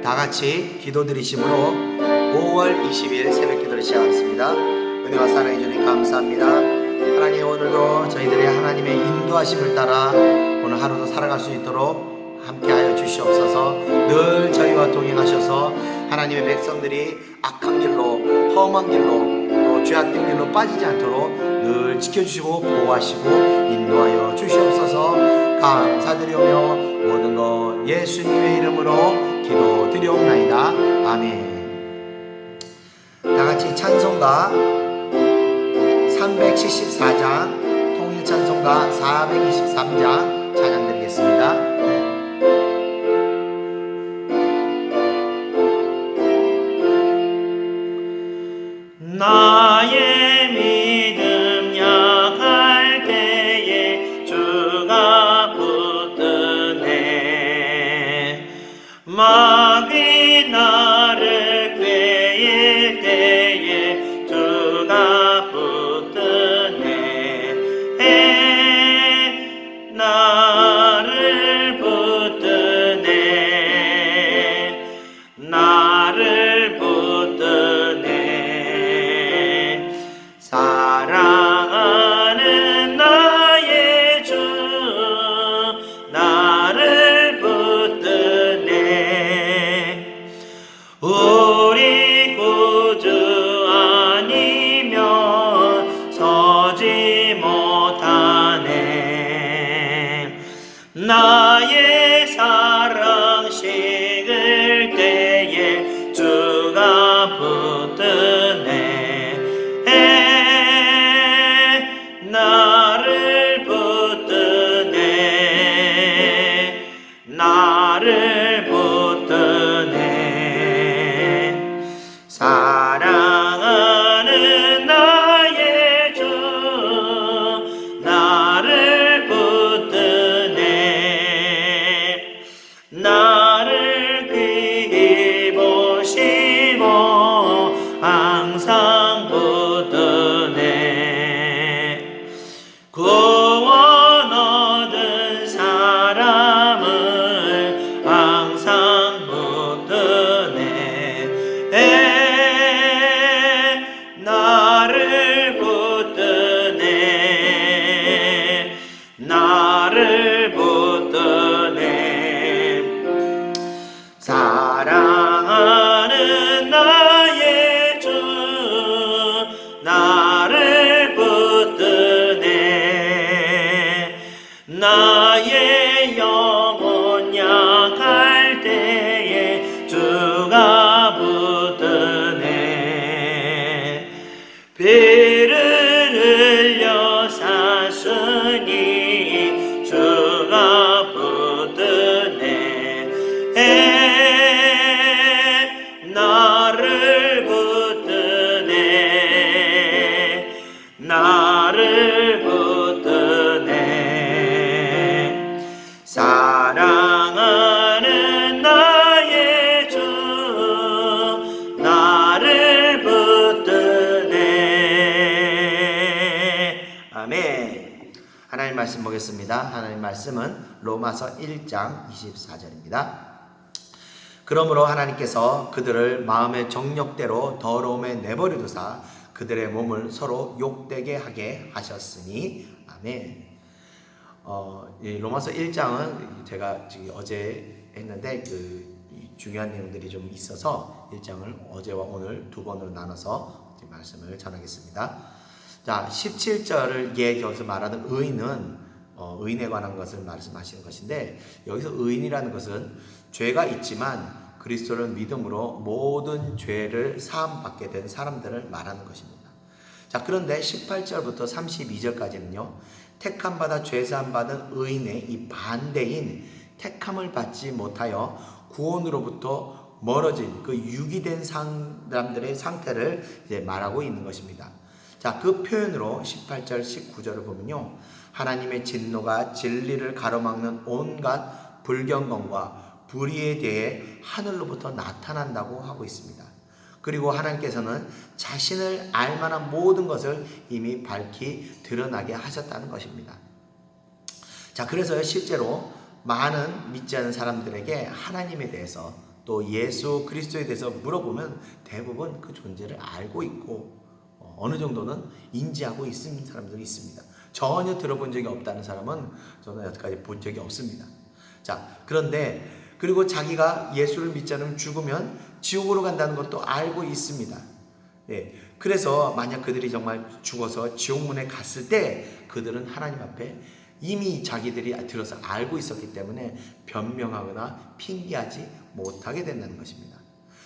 다 같이 기도 드리심으로 5월 20일 새벽 기도를 시작하겠습니다. 은혜와 사랑해 주님 감사합니다. 하나님, 오늘도 저희들의 하나님의 인도하심을 따라 오늘 하루도 살아갈 수 있도록 함께하여 주시옵소서. 늘 저희와 동행하셔서 하나님의 백성들이 악한 길로, 험한 길로, 또 죄악된 길로 빠지지 않도록 늘 지켜주시고 보호하시고 인도하여 주시옵소서. 감사드리오며 모든 것 예수님의 이름으로 기도드리옵나이다. 아멘. 다같이 찬송가 374장, 통일 찬송가 423장 찬양드리겠습니다. 나의 믿음 약할 때에 주가 붙드네. 마귀 나를 꾀일 때에 주가 붙드네. 나를 붙드네. 나를 붙드네. 사랑하는 나의 주 나를 붙드네. 우리 구주 아니면 서지 못하네. 나의 사랑 식을 때에 주가 붙드네. 나를 붙드네. 나를 붙드네. 사랑하는 나의 주 나를 붙드네. 나를 귀히 보시고 항상 붙드네. 구원 얻은 사람을 항상 붙드네. 나를 붙드네. 나를 붙드네. 사랑하는 나의 주 나를 붙드네. 나의 영혼 약할 때에 주가 붙드네. 피를 흘려 샀으니 주가 붙드네. 나를 붙드네. 나를 붙드네. 사랑하는 나의 주 나를 붙드네. 아멘. 하나님 말씀 보겠습니다. 하나님 말씀은 로마서 1장 24절입니다. 그러므로 하나님께서 그들을 마음의 정욕대로 더러움에 내버려두사 그들의 몸을 서로 욕되게 하게 하셨으니 아멘. 이 로마서 1장은 제가 어제 했는데 중요한 내용들이 좀 있어서 1장을 어제와 오늘 두 번으로 나눠서 말씀을 전하겠습니다. 자, 17절을 여기서 말하는 의인은 의인에 관한 것을 말씀하시는 것인데, 여기서 의인이라는 것은 죄가 있지만 그리스도를 믿음으로 모든 죄를 사함받게 된 사람들을 말하는 것입니다. 자, 그런데 18절부터 32절까지는요, 택함 받아 죄 사함 받은 의인의 이 반대인 택함을 받지 못하여 구원으로부터 멀어진 그 유기된 사람들의 상태를 이제 말하고 있는 것입니다. 자, 그 표현으로 18절 19절을 보면요, 하나님의 진노가 진리를 가로막는 온갖 불경건과 불의에 대해 하늘로부터 나타난다고 하고 있습니다. 그리고 하나님께서는 자신을 알만한 모든 것을 이미 밝히 드러나게 하셨다는 것입니다. 자, 그래서 실제로 많은 믿지 않은 사람들에게 하나님에 대해서, 또 예수 그리스도에 대해서 물어보면 대부분 그 존재를 알고 있고 어느 정도는 인지하고 있는 사람들이 있습니다. 전혀 들어본 적이 없다는 사람은 저는 여태까지 본 적이 없습니다. 자, 그런데 그리고 자기가 예수를 믿지 않으면 죽으면 지옥으로 간다는 것도 알고 있습니다. 예, 그래서 만약 그들이 정말 죽어서 지옥문에 갔을 때 그들은 하나님 앞에 이미 자기들이 들어서 알고 있었기 때문에 변명하거나 핑계하지 못하게 된다는 것입니다.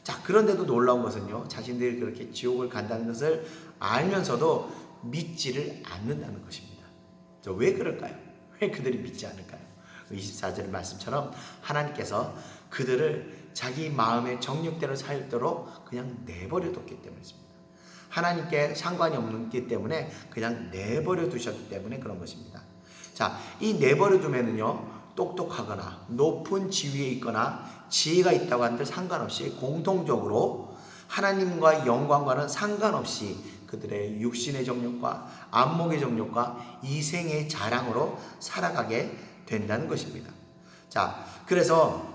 자, 그런데도 놀라운 것은요, 자신들이 그렇게 지옥을 간다는 것을 알면서도 믿지를 않는다는 것입니다. 왜 그럴까요? 왜 그들이 믿지 않을까요? 24절 말씀처럼 하나님께서 그들을 자기 마음의 정욕대로 살도록 그냥 내버려 뒀기 때문입니다. 하나님께 상관이 없기 때문에 그냥 내버려 두셨기 때문에 그런 것입니다. 자, 이 내버려 두면은요, 똑똑하거나 높은 지위에 있거나 지혜가 있다고 한들 상관없이 공통적으로 하나님과 영광과는 상관없이 그들의 육신의 정욕과 안목의 정욕과 이생의 자랑으로 살아가게 된다는 것입니다. 자, 그래서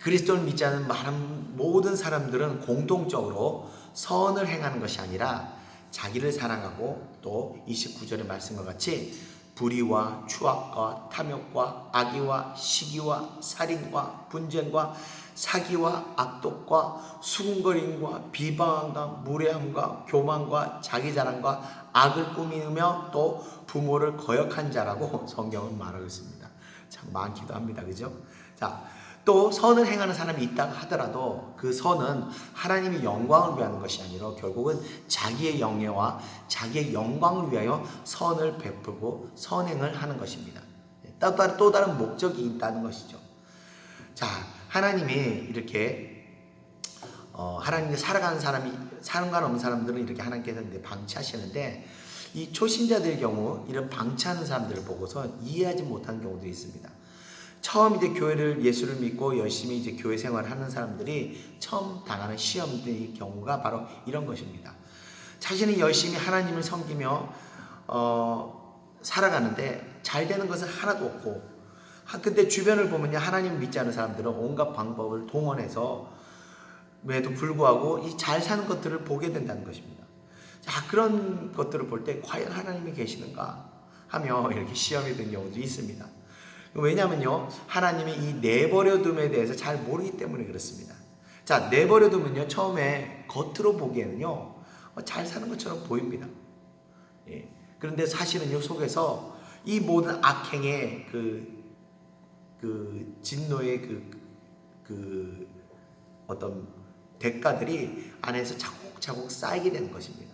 그리스도를 믿지 않는 많은 모든 사람들은 공통적으로 선을 행하는 것이 아니라 자기를 사랑하고 또 29절의 말씀과 같이 불의와 추악과 탐욕과 악의와 시기와 살인과 분쟁과 사기와 악독과 수군거림과 비방함과 무례함과 교만과 자기자랑과 악을 꾸미며 또 부모를 거역한 자라고 성경은 말하고 있습니다. 참 많기도 합니다. 그죠? 자, 또 선을 행하는 사람이 있다고 하더라도 그 선은 하나님의 영광을 위하는 것이 아니라 결국은 자기의 영예와 자기의 영광을 위하여 선을 베풀고 선행을 하는 것입니다. 또 다른 목적이 있다는 것이죠. 자, 하나님이 이렇게 하나님께 살아가는 사람이 상관없는 사람들은 이렇게 하나님께서 방치하시는데 이 초신자들의 경우 이런 방치하는 사람들을 보고서 이해하지 못하는 경우도 있습니다. 처음 이제 교회를 예수를 믿고 열심히 이제 교회 생활을 하는 사람들이 처음 당하는 시험의 경우가 바로 이런 것입니다. 자신이 열심히 하나님을 섬기며 살아가는데 잘 되는 것은 하나도 없고, 근데 주변을 보면요, 하나님을 믿지 않는 사람들은 온갖 방법을 동원해서 에도 불구하고 이 잘 사는 것들을 보게 된다는 것입니다. 자, 그런 것들을 볼 때 과연 하나님이 계시는가 하며 이렇게 시험이 된 경우도 있습니다. 왜냐하면요, 하나님이 이 내버려둠에 대해서 잘 모르기 때문에 그렇습니다. 자, 내버려두면요, 처음에 겉으로 보기에는요, 잘 사는 것처럼 보입니다. 예. 그런데 사실은요, 속에서 이 모든 악행의 진노의 어떤 대가들이 안에서 차곡차곡 쌓이게 되는 것입니다.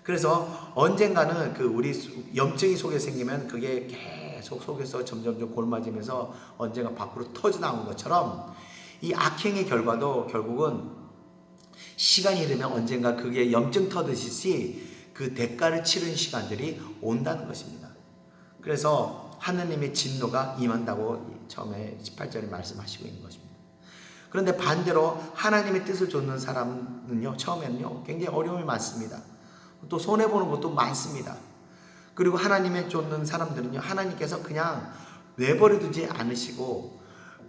그래서 언젠가는 우리 염증이 속에 생기면 그게 계속 속에서 점점점 골마지면서 언젠가 밖으로 터져나오는 것처럼 이 악행의 결과도 결국은 시간이 흐르면 언젠가 그게 염증 터듯이 그 대가를 치르는 시간들이 온다는 것입니다. 그래서 하느님의 진노가 임한다고 처음에 18절에 말씀하시고 있는 것입니다. 그런데 반대로 하나님의 뜻을 좇는 사람은요, 처음에는요, 굉장히 어려움이 많습니다. 또 손해보는 것도 많습니다. 그리고 하나님의 쫓는 사람들은요, 하나님께서 그냥 내버려두지 않으시고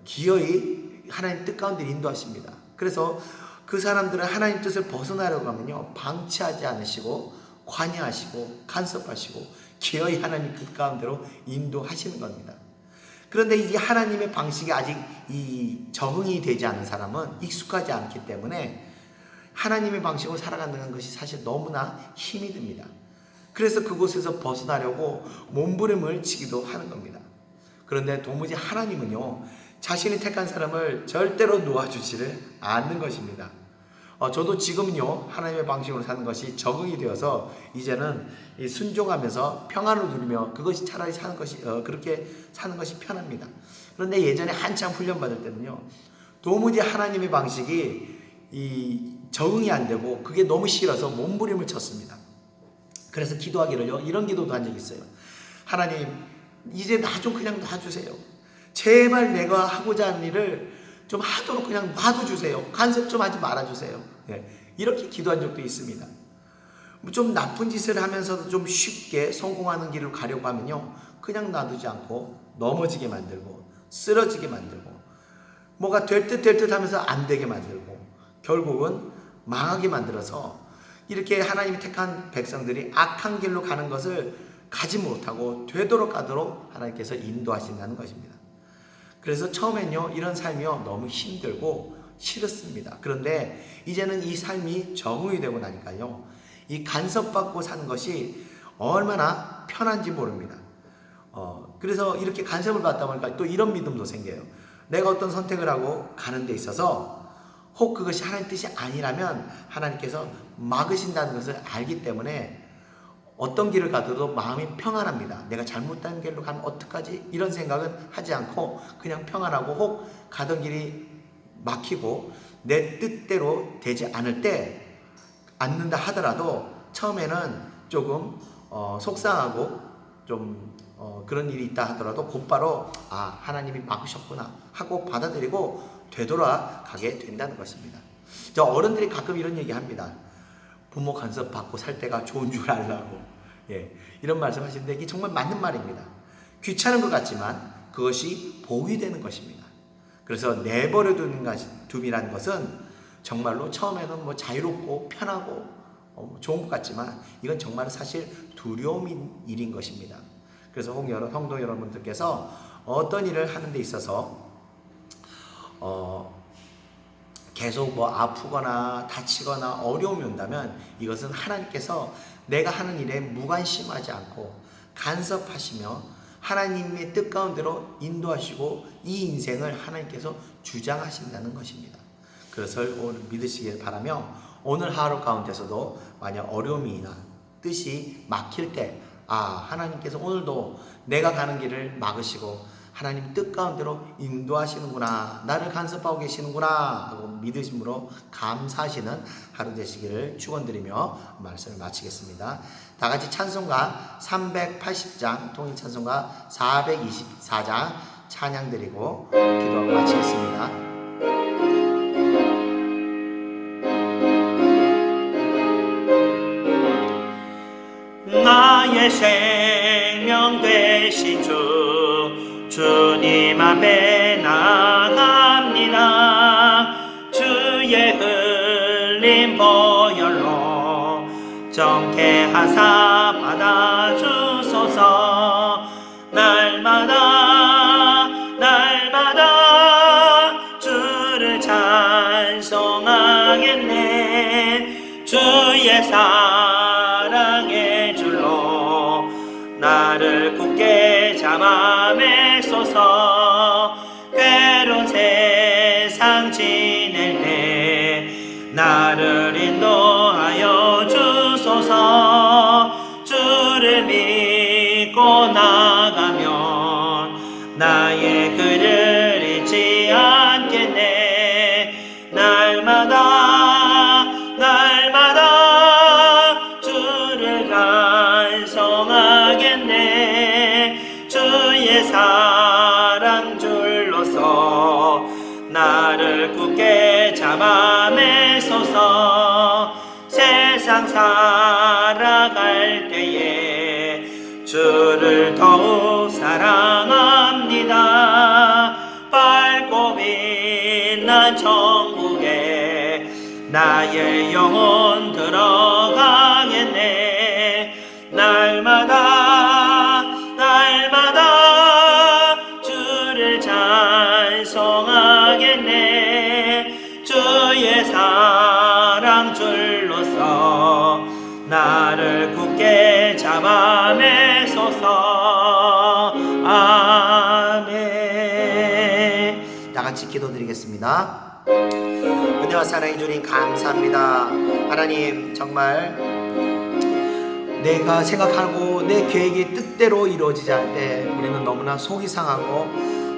기어이 하나님 뜻 가운데 인도하십니다. 그래서 그 사람들은 하나님 뜻을 벗어나려고 하면요, 방치하지 않으시고 관여하시고 간섭하시고 기어이 하나님 뜻 가운데로 인도하시는 겁니다. 그런데 이 하나님의 방식이 아직 이 적응이 되지 않은 사람은 익숙하지 않기 때문에 하나님의 방식으로 살아가는 것이 사실 너무나 힘이 듭니다. 그래서 그곳에서 벗어나려고 몸부림을 치기도 하는 겁니다. 그런데 도무지 하나님은요, 자신이 택한 사람을 절대로 놓아주지를 않는 것입니다. 저도 지금은요, 하나님의 방식으로 사는 것이 적응이 되어서 이제는 순종하면서 평안을 누리며 그것이 차라리 사는 것이 그렇게 사는 것이 편합니다. 그런데 예전에 한참 훈련받을 때는요, 도무지 하나님의 방식이 적응이 안 되고 그게 너무 싫어서 몸부림을 쳤습니다. 그래서 기도하기를요, 이런 기도도 한 적이 있어요. 하나님, 이제 나 좀 그냥 놔주세요. 제발 내가 하고자 하는 일을 좀 하도록 그냥 놔둬주세요. 간섭 좀 하지 말아주세요. 네, 이렇게 기도한 적도 있습니다. 좀 나쁜 짓을 하면서도 좀 쉽게 성공하는 길을 가려고 하면요, 그냥 놔두지 않고 넘어지게 만들고 쓰러지게 만들고 뭐가 될 듯 하면서 안 되게 만들고 결국은 망하게 만들어서 이렇게 하나님이 택한 백성들이 악한 길로 가는 것을 가지 못하고 되도록 가도록 하나님께서 인도하신다는 것입니다. 그래서 처음엔요, 이런 삶이요 너무 힘들고 싫었습니다. 그런데 이제는 이 삶이 적응이 되고 나니까요, 이 간섭받고 사는 것이 얼마나 편한지 모릅니다. 그래서 이렇게 간섭을 받다 보니까 또 이런 믿음도 생겨요. 내가 어떤 선택을 하고 가는 데 있어서 혹 그것이 하나님 뜻이 아니라면 하나님께서 막으신다는 것을 알기 때문에 어떤 길을 가도 마음이 평안합니다. 내가 잘못된 길로 가면 어떡하지? 이런 생각은 하지 않고 그냥 평안하고, 혹 가던 길이 막히고 내 뜻대로 되지 않는다 하더라도 처음에는 조금 속상하고 좀 그런 일이 있다 하더라도 곧바로 하나님이 막으셨구나 하고 받아들이고 되돌아가게 된다는 것입니다. 저 어른들이 가끔 이런 얘기 합니다. 부모 간섭 받고 살 때가 좋은 줄 알라고. 이런 말씀 하시는데 이게 정말 맞는 말입니다. 귀찮은 것 같지만 그것이 복이 되는 것입니다. 그래서 내버려 둠이라는 것은 정말로 처음에는 뭐 자유롭고 편하고 좋은 것 같지만 이건 정말 사실 두려움인 일인 것입니다. 그래서 성도 여러분들께서 어떤 일을 하는 데 있어서 계속 뭐 아프거나 다치거나 어려움이 온다면 이것은 하나님께서 내가 하는 일에 무관심하지 않고 간섭하시며 하나님의 뜻 가운데로 인도하시고 이 인생을 하나님께서 주장하신다는 것입니다. 그것을 오늘 믿으시길 바라며, 오늘 하루 가운데서도 만약 어려움이나 뜻이 막힐 때 하나님께서 오늘도 내가 가는 길을 막으시고 하나님 뜻 가운데로 인도하시는구나, 나를 간섭하고 계시는구나 하고 믿으심으로 감사하시는 하루 되시기를 축원드리며 말씀을 마치겠습니다. 다 같이 찬송가 380장, 통일 찬송가 424장 찬양드리고 기도하고 마치겠습니다. 나의 생명 되신 주님 앞에 나갑니다. 주의 흘린 보혈로 정케하사 받아주소서. 날마다 주를 찬송하겠네. 주의 사랑의 줄로 나를 굳게 잡아매소서. 괴로운 세상 지낼 때 나를 인도하여 주소서. 주를 믿고 나가면 나의 길을 잃지 않겠네. 날마다 주를 간송하겠네. 주의 사랑 줄로서 나를 굳게 잡아매소서. 세상 살아갈 때에 주를 더욱 사랑합니다. 밝고 빛난 천국에 나의 영혼 들어가겠네. 날마다 주를 찬송하겠네. 주의 사랑 줄로서 나를 굳게 잡아매소서. 아멘. 다 같이 기도드리겠습니다. 은혜와 사랑의 주님 감사합니다. 하나님, 정말 내가 생각하고 내 계획이 뜻대로 이루어지지 않을 때 우리는 너무나 속이 상하고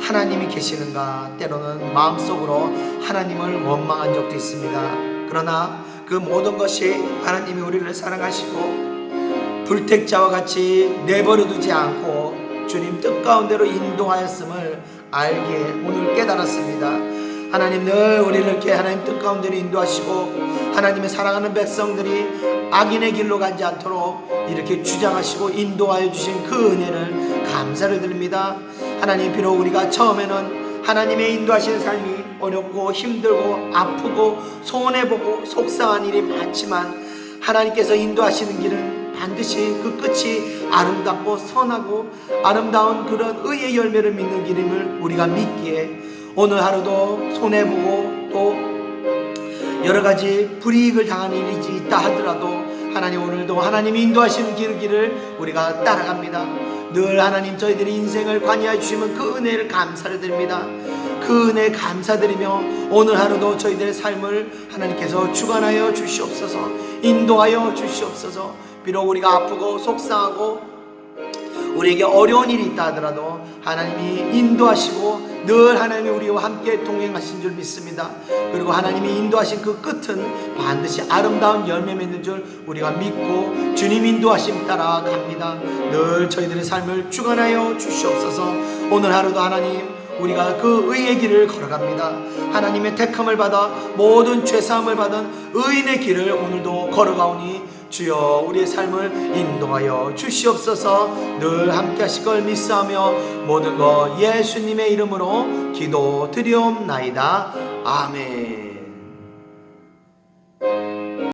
하나님이 계시는가, 때로는 마음속으로 하나님을 원망한 적도 있습니다. 그러나 그 모든 것이 하나님이 우리를 사랑하시고 불택자와 같이 내버려두지 않고 주님 뜻 가운데로 인도하였음을 알게 오늘 깨달았습니다. 하나님, 늘 우리를 이렇게 하나님 뜻 가운데로 인도하시고 하나님의 사랑하는 백성들이 악인의 길로 가지 않도록 이렇게 주장하시고 인도하여 주신 그 은혜를 감사를 드립니다. 하나님, 비록 우리가 처음에는 하나님의 인도하시는 삶이 어렵고 힘들고 아프고 손해보고 속상한 일이 많지만 하나님께서 인도하시는 길은 반드시 그 끝이 아름답고 선하고 아름다운 그런 의의 열매를 믿는 길임을 우리가 믿기에 오늘 하루도 손해보고 또 여러가지 불이익을 당하는 일이 있다 하더라도 하나님 오늘도 하나님이 인도하시는 길을 우리가 따라갑니다. 늘 하나님 저희들의 인생을 관여해 주시면 그 은혜를 감사를 드립니다. 그 은혜 감사드리며 오늘 하루도 저희들의 삶을 하나님께서 주관하여 주시옵소서, 인도하여 주시옵소서. 비록 우리가 아프고 속상하고 우리에게 어려운 일이 있다 하더라도 하나님이 인도하시고 늘 하나님이 우리와 함께 동행하신 줄 믿습니다. 그리고 하나님이 인도하신 그 끝은 반드시 아름다운 열매 맺는 줄 우리가 믿고 주님 인도하심 따라 갑니다. 늘 저희들의 삶을 주관하여 주시옵소서. 오늘 하루도 하나님 우리가 그 의의 길을 걸어갑니다. 하나님의 택함을 받아 모든 죄사함을 받은 의인의 길을 오늘도 걸어가오니 주여 우리의 삶을 인도하여 주시옵소서. 늘 함께 하실 걸 믿사하며 모든 것 예수님의 이름으로 기도드리옵나이다. 아멘.